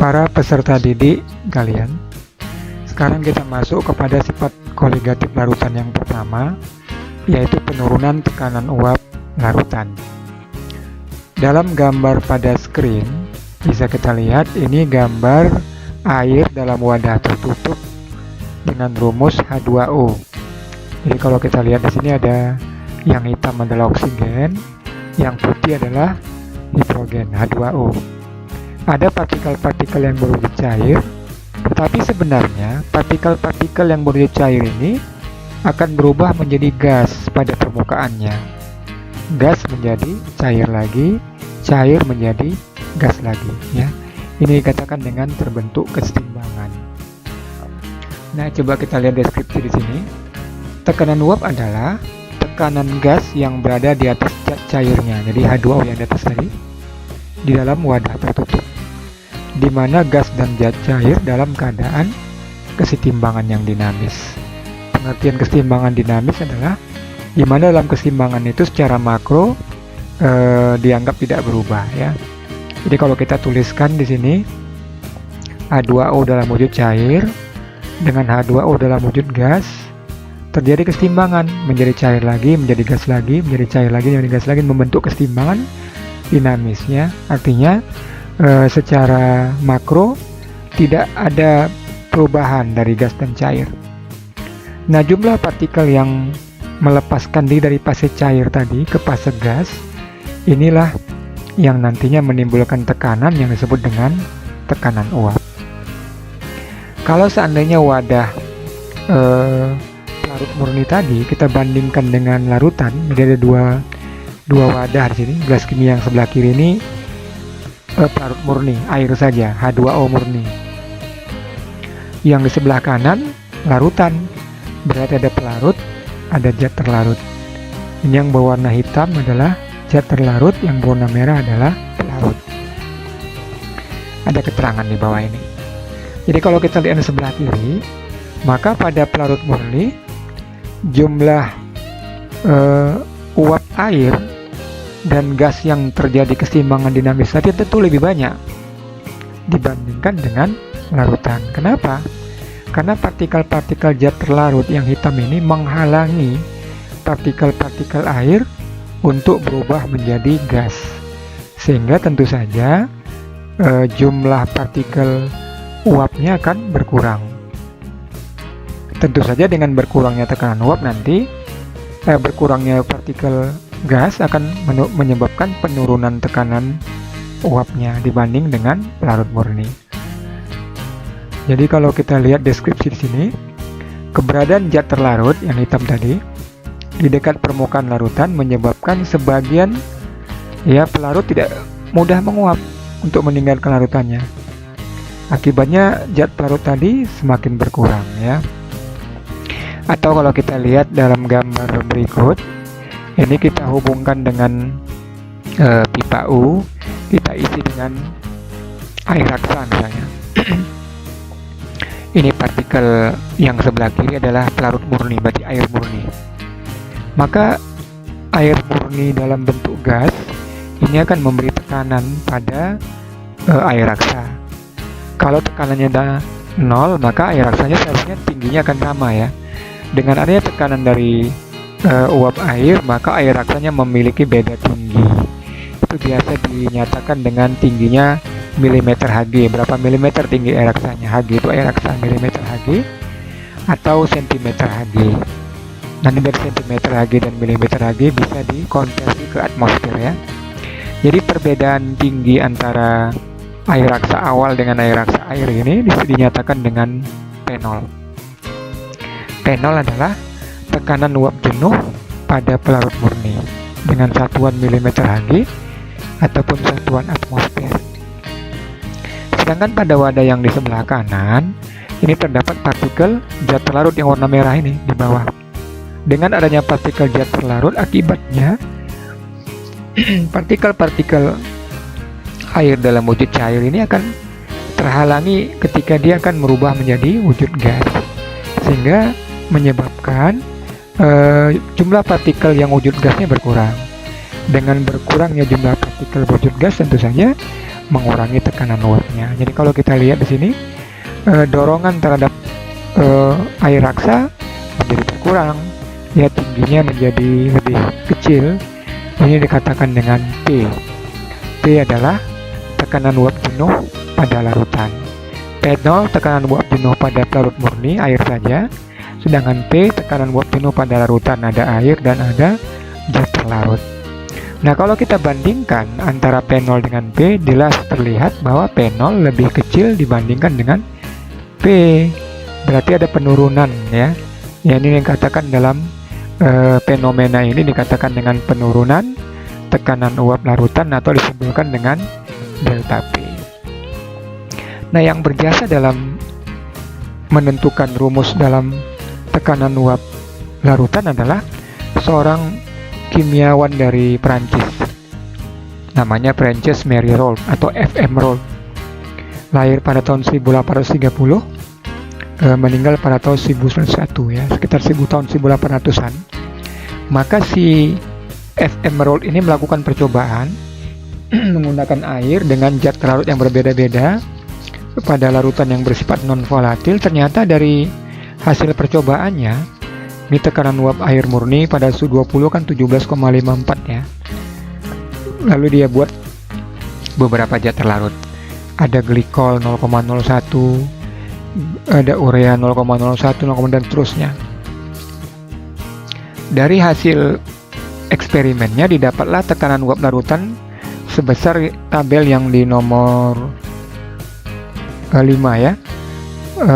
Para peserta didik kalian, sekarang kita masuk kepada sifat koligatif larutan yang pertama, yaitu penurunan tekanan uap larutan. Dalam gambar pada screen bisa kita lihat ini gambar air dalam wadah tertutup dengan rumus H2O. Jadi kalau kita lihat di sini ada yang hitam adalah oksigen, yang putih adalah hidrogen H2O. Ada partikel-partikel yang berwujud cair, tetapi sebenarnya partikel-partikel yang berwujud cair ini akan berubah menjadi gas pada permukaannya. Gas menjadi cair lagi, cair menjadi gas lagi, ya. Ini dikatakan dengan terbentuk kesetimbangan. Nah, coba kita lihat deskripsi di sini. Tekanan uap adalah tekanan gas yang berada di atas zat cairnya, jadi H2O yang di atas tadi, di dalam wadah tertutup, di mana gas dan zat cair dalam keadaan kesetimbangan yang dinamis. Pengertian kesetimbangan dinamis adalah di mana dalam kesetimbangan itu secara makro dianggap tidak berubah, ya. Jadi kalau kita tuliskan di sini H2O dalam wujud cair dengan H2O dalam wujud gas, terjadi kesetimbangan, menjadi cair lagi, menjadi gas lagi, menjadi cair lagi, menjadi gas lagi, membentuk kesetimbangan dinamisnya. Artinya secara makro tidak ada perubahan dari gas dan cair. Nah, jumlah partikel yang melepaskan diri dari fase cair tadi ke fase gas, inilah yang nantinya menimbulkan tekanan yang disebut dengan tekanan uap. Kalau seandainya wadah larut murni tadi kita bandingkan dengan larutan, jadi ada dua wadah di sini. Gelas kimia yang sebelah kiri ini pelarut murni, air saja, H2O murni. Yang di sebelah kanan larutan, berarti ada pelarut, ada zat terlarut. Ini yang berwarna hitam adalah zat terlarut, yang berwarna merah adalah pelarut. Ada keterangan di bawah ini. Jadi kalau kita lihat di sebelah kiri, maka pada pelarut murni jumlah uap air dan gas yang terjadi keseimbangan dinamis tadi tentu lebih banyak dibandingkan dengan larutan. Kenapa? Karena partikel-partikel zat terlarut yang hitam ini menghalangi partikel-partikel air untuk berubah menjadi gas, sehingga tentu saja jumlah partikel uapnya akan berkurang. Tentu saja dengan berkurangnya tekanan uap nanti berkurangnya partikel gas akan menyebabkan penurunan tekanan uapnya dibanding dengan pelarut murni. Jadi kalau kita lihat deskripsi di sini, keberadaan zat terlarut yang hitam tadi di dekat permukaan larutan menyebabkan sebagian pelarut tidak mudah menguap untuk meninggalkan larutannya. Akibatnya zat pelarut tadi semakin berkurang, ya. Atau kalau kita lihat dalam gambar berikut, ini kita hubungkan dengan pipa U, kita isi dengan air raksa misalnya. Ini partikel yang sebelah kiri adalah pelarut murni, berarti air murni. Maka air murni dalam bentuk gas ini akan memberi tekanan pada air raksa. Kalau tekanannya ada 0, maka air raksanya seharusnya tingginya akan sama, ya. Dengan adanya tekanan dari uap air, maka air raksanya memiliki beda tinggi. Itu biasa dinyatakan dengan tingginya milimeter Hg. Berapa milimeter tinggi air raksanya? Hg itu air raksa milimeter Hg atau sentimeter Hg. Nanti dari sentimeter Hg dan milimeter Hg bisa dikonversi ke atmosfer, ya. Jadi perbedaan tinggi antara air raksa awal dengan air raksa air ini dinyatakan dengan P0. P0 adalah tekanan uap jenuh pada pelarut murni dengan satuan milimeter Hg ataupun satuan atmosfer. Sedangkan pada wadah yang di sebelah kanan ini terdapat partikel zat terlarut yang warna merah ini di bawah. Dengan adanya partikel zat terlarut, akibatnya partikel-partikel air dalam wujud cair ini akan terhalangi ketika dia akan merubah menjadi wujud gas, sehingga menyebabkan jumlah partikel yang wujud gasnya berkurang. Dengan berkurangnya jumlah partikel berwujud gas, tentu saja mengurangi tekanan uapnya. Jadi kalau kita lihat di sini, dorongan terhadap air raksa menjadi berkurang, ya tingginya menjadi lebih kecil. Ini dikatakan dengan P. P adalah tekanan uap jenuh pada larutan. P0 tekanan uap jenuh pada pelarut murni air saja, sedangkan P tekanan uap jenuh pada larutan ada air dan ada zat terlarut. Nah, kalau kita bandingkan antara P0 dengan P, jelas terlihat bahwa P0 lebih kecil dibandingkan dengan P. Berarti ada penurunan ya. Ya, ini dikatakan dalam fenomena ini dikatakan dengan penurunan tekanan uap larutan atau disebutkan dengan delta P. Nah, yang berjasa dalam menentukan rumus dalam tekanan uap larutan adalah seorang kimiawan dari Prancis. Namanya Francis Mary Rolle atau FM Rolle. Lahir pada tahun 1830. Meninggal pada tahun 1901 ya, sekitar 1000 tahun 1800-an. Maka si FM Rolle ini melakukan percobaan menggunakan air dengan zat larut yang berbeda-beda pada larutan yang bersifat non volatil. Ternyata dari hasil percobaannya, ini tekanan uap air murni pada suhu 20 kan 17,54 ya. Lalu dia buat beberapa zat terlarut. Ada glikol 0,01, ada urea 0,01, 0, dan seterusnya. Dari hasil eksperimennya didapatlah tekanan uap larutan sebesar tabel yang di nomor 5 ya.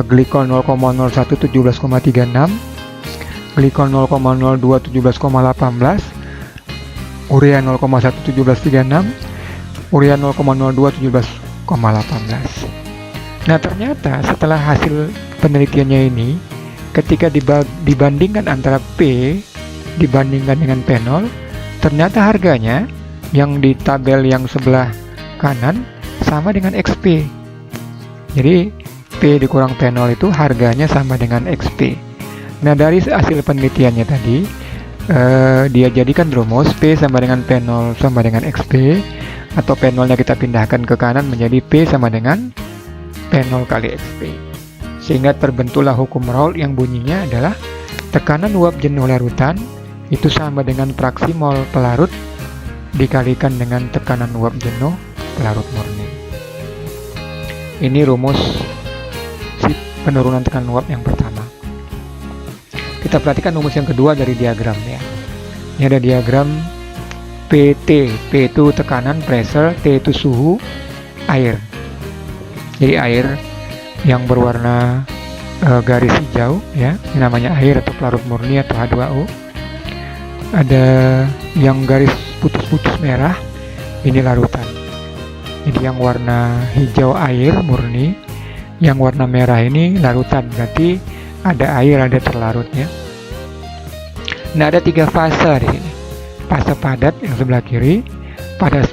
Glikol 0,01 17,36, glikol 0,02 17,18, urea 0,1 17,36, urea 0,02 17,18. Nah, ternyata setelah hasil penelitiannya ini, ketika dibandingkan antara P dibandingkan dengan P0, ternyata harganya yang di tabel yang sebelah kanan sama dengan XP. Jadi P dikurang P0 itu harganya sama dengan XP. Nah, dari hasil penelitiannya tadi, dia jadikan rumus P sama dengan P0 sama dengan XP, atau P0 nya kita pindahkan ke kanan menjadi P sama dengan P0 kali XP, sehingga terbentuklah hukum Rolle yang bunyinya adalah tekanan uap jenuh larutan itu sama dengan fraksi mol pelarut dikalikan dengan tekanan uap jenuh pelarut murni. Ini rumus si penurunan tekanan uap yang pertama. Kita perhatikan rumus yang kedua dari diagram ya. Ini ada diagram PT. P itu tekanan, pressure, T itu suhu, air. Jadi air yang berwarna garis hijau ya, ini namanya air atau pelarut murni atau H2O. Ada yang garis putus-putus merah, ini larutan. Jadi yang warna hijau air murni, yang warna merah ini larutan. Berarti ada air, ada terlarut ya. Nah, ada 3 fase di sini. Fase padat yang sebelah kiri,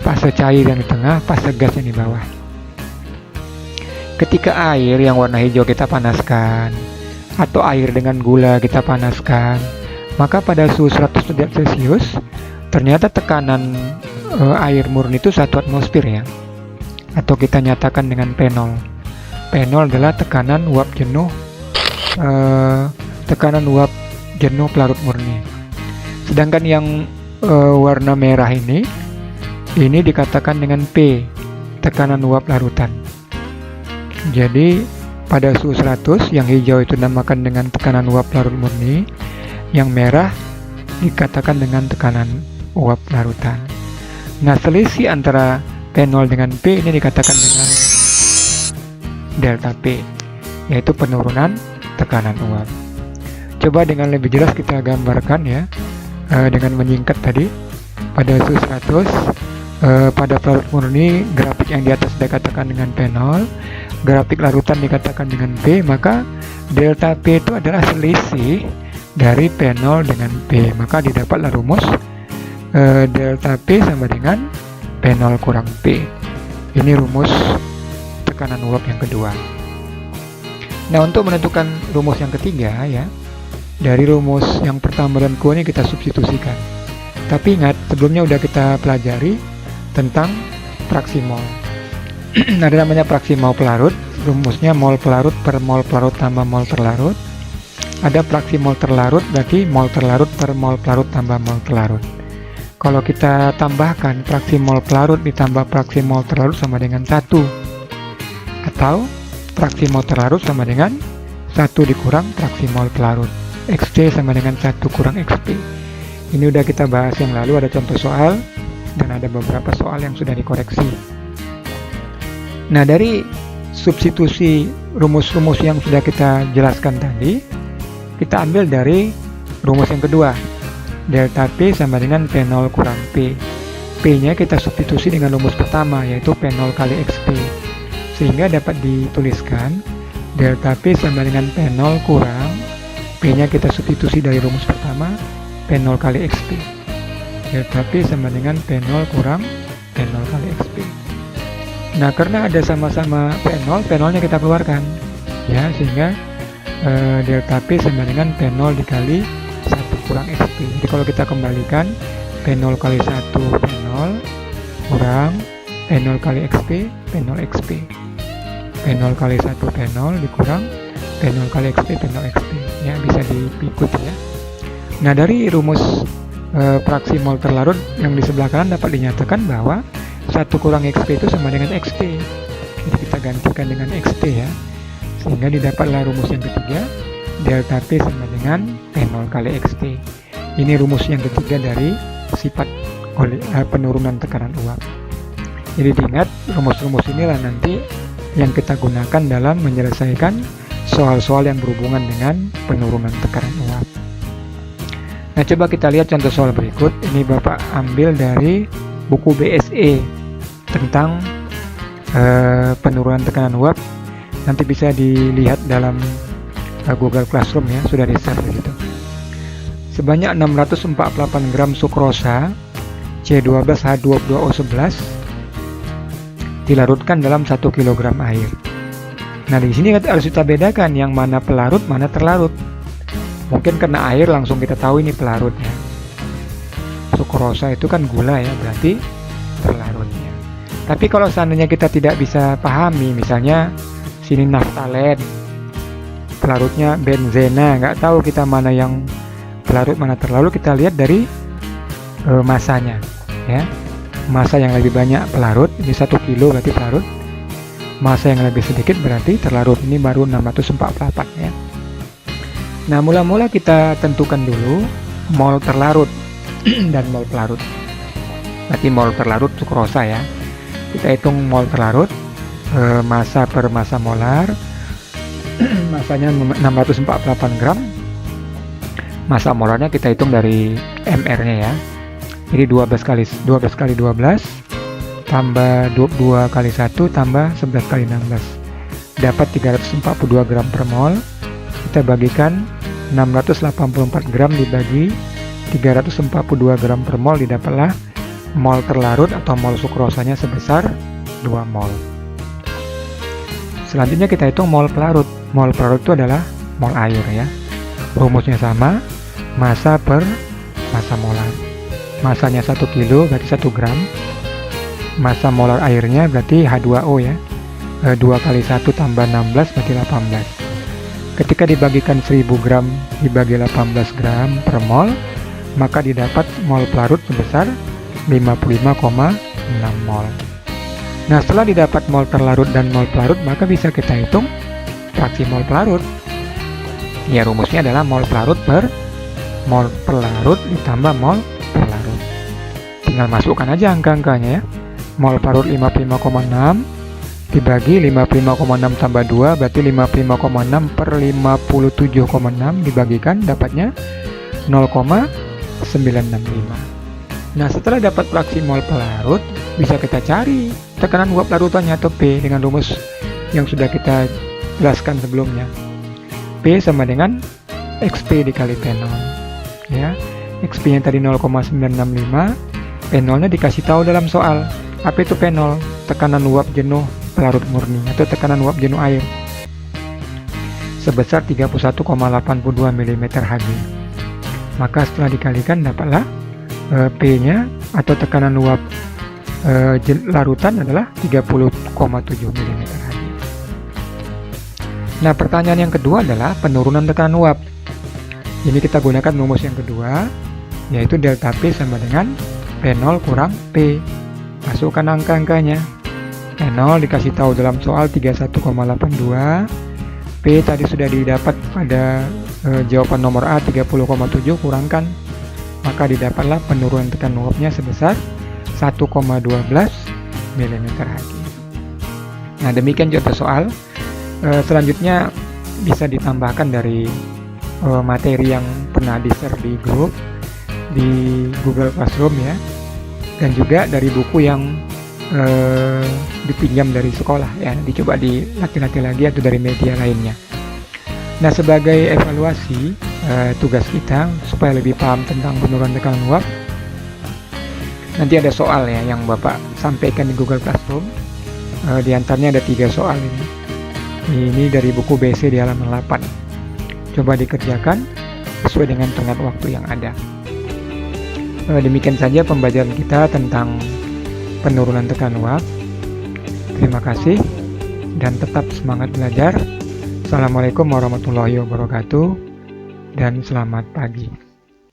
fase cair yang di tengah, fase gas yang di bawah. Ketika air yang warna hijau kita panaskan, atau air dengan gula kita panaskan, maka pada suhu 100 derajat Celcius, ternyata tekanan air murni itu 1 atmosfer ya, atau kita nyatakan dengan P0. P0 adalah tekanan uap jenuh pelarut murni. Sedangkan yang warna merah ini dikatakan dengan P, tekanan uap larutan. Jadi pada suhu 100, yang hijau itu dinamakan dengan tekanan uap larut murni, yang merah dikatakan dengan tekanan uap larutan. Nah, selisih antara P0 dengan P ini dikatakan dengan delta P, yaitu penurunan tekanan uap. Coba dengan lebih jelas kita gambarkan ya, dengan menyingkat tadi. Pada suhu 100, pada pelarut murni, grafik yang di atas dikatakan dengan P0, grafik larutan dikatakan dengan P, maka delta P itu adalah selisih dari P0 dengan P. Maka didapatlah rumus delta P sama dengan P0 kurang P. Ini rumus tekanan uap yang kedua. Nah, untuk menentukan rumus yang ketiga ya, dari rumus yang pertama dan kedua ini kita substitusikan. Tapi ingat, sebelumnya udah kita pelajari tentang fraksi mol. ada namanya fraksi mol pelarut. Rumusnya mol pelarut per mol pelarut tambah mol terlarut. Ada fraksi mol terlarut, berarti mol terlarut per mol pelarut tambah mol terlarut. Kalau kita tambahkan fraksi mol pelarut ditambah fraksi mol terlarut sama dengan 1. Atau fraksi mol terlarut sama dengan 1 dikurang fraksi mol pelarut. XT sama dengan 1 kurang XP. Ini udah kita bahas yang lalu, ada contoh soal dan ada beberapa soal yang sudah dikoreksi. Nah, dari substitusi rumus-rumus yang sudah kita jelaskan tadi, kita ambil dari rumus yang kedua. Delta P sama dengan P0 kurang P. P-nya kita substitusi dengan rumus pertama, yaitu P0 kali XP. Sehingga dapat dituliskan delta P sama dengan P0 kurang P-nya kita substitusi dari rumus pertama, P0 kali XP. Delta P sama dengan P0 kurang P0 kali XP. Nah, karena ada sama-sama P0, P0-nya kita keluarkan, ya, sehingga delta P sama dengan P0 dikali 1 kurang XP. Jadi kalau kita kembalikan, P0 kali 1 P0 kurang P0 kali XP, P0 XP. P0 kali 1 P0 dikurang P0 kali XP, P0 XP. Ya, bisa diikut ya. Nah, dari rumus fraksi mol terlarut yang di sebelah kanan dapat dinyatakan bahwa 1 kurang XP itu sama dengan XT. Jadi kita gantikan dengan XT ya. Sehingga didapatlah rumus yang ketiga, delta P sama dengan P0 kali XT. Ini rumus yang ketiga dari sifat penurunan tekanan uap. Jadi diingat, rumus-rumus inilah nanti yang kita gunakan dalam menyelesaikan soal-soal yang berhubungan dengan penurunan tekanan uap. Nah, coba kita lihat contoh soal berikut. Ini Bapak ambil dari buku BSE tentang penurunan tekanan uap. Nanti bisa dilihat dalam Google Classroom ya, sudah di-share begitu. Sebanyak 648 gram sukrosa C12H22O11 dilarutkan dalam 1 kg air. Nah, di sini harus kita bedakan yang mana pelarut, mana terlarut. Mungkin karena air langsung kita tahu ini pelarutnya. Sukrosa itu kan gula ya, berarti terlarutnya. Tapi kalau seandainya kita tidak bisa pahami, misalnya sini naftalen, pelarutnya benzena, nggak tahu kita mana yang pelarut mana terlarut, kita lihat dari masanya ya. Massa yang lebih banyak pelarut, ini 1 kilo berarti pelarut. Massa yang lebih sedikit berarti terlarut, ini baru 648 ya. Nah, mula-mula kita tentukan dulu mol terlarut dan mol pelarut. Berarti mol terlarut sukrosa ya. Kita hitung mol terlarut, massa per massa molar. Massanya 648 gram. Massa molarnya kita hitung dari MR-nya ya. Jadi 12 kali 12 tambah 22 kali 1 tambah 11 kali 16 dapat 342 gram per mol. Kita bagikan 684 gram dibagi 342 gram per mol, didapatlah mol terlarut atau mol sukrosanya sebesar 2 mol. Selanjutnya kita hitung mol pelarut. Mol pelarut itu adalah mol air ya. Rumusnya sama, massa per massa molar. Masanya 1 kilo berarti 1 gram. Massa molar airnya berarti H2O ya. 2 kali 1 tambah 16 berarti 18. Ketika dibagikan 1000 gram dibagi 18 gram per mol, maka didapat mol pelarut sebesar 55,6 mol. Nah, setelah didapat mol terlarut dan mol pelarut, maka bisa kita hitung fraksi mol pelarut. Ya, rumusnya adalah mol pelarut per mol pelarut ditambah mol pelarut. Tinggal masukkan aja angka-angkanya ya. Mol pelarut 55,6 dibagi 55,6 tambah 2 berarti 55,6 per 57,6 dibagikan dapatnya 0,965. Nah, setelah dapat fraksi mol pelarut, bisa kita cari tekanan uap larutannya atau P dengan rumus yang sudah kita jelaskan sebelumnya. P sama dengan XP dikali P0 ya. XP nya tadi 0,965, P0 nya dikasih tahu dalam soal. Apa itu P0? Tekanan uap jenuh pelarut murni atau tekanan uap jenuh air sebesar 31,82 mm Hg. Maka setelah dikalikan dapatlah P nya atau tekanan uap larutan adalah 30,7 mm Hg. Nah, pertanyaan yang kedua adalah penurunan tekanan uap. Ini kita gunakan rumus yang kedua, yaitu delta P sama dengan P0 kurang P. Masukkan angka-angkanya. P0 dikasih tahu dalam soal 31,82. P tadi sudah didapat pada jawaban nomor A 30,7, kurangkan. Maka didapatlah penurunan tekanan uapnya sebesar 1,12 mm Hg. Nah, demikian contoh soal. Selanjutnya bisa ditambahkan dari materi yang pernah di-share di grup di Google Classroom ya, dan juga dari buku yang dipinjam dari sekolah ya, dicoba dilatih-latih lagi atau dari media lainnya. Nah, sebagai evaluasi tugas kita supaya lebih paham tentang penurunan tekanan uap, nanti ada soal ya yang Bapak sampaikan di Google Classroom. Di antaranya ada 3 soal ini. Ini dari buku BC di halaman 8. Coba dikerjakan sesuai dengan tenggat waktu yang ada. Demikian saja pembelajaran kita tentang penurunan tekanan uap. Terima kasih dan tetap semangat belajar. Assalamualaikum warahmatullahi wabarakatuh dan selamat pagi.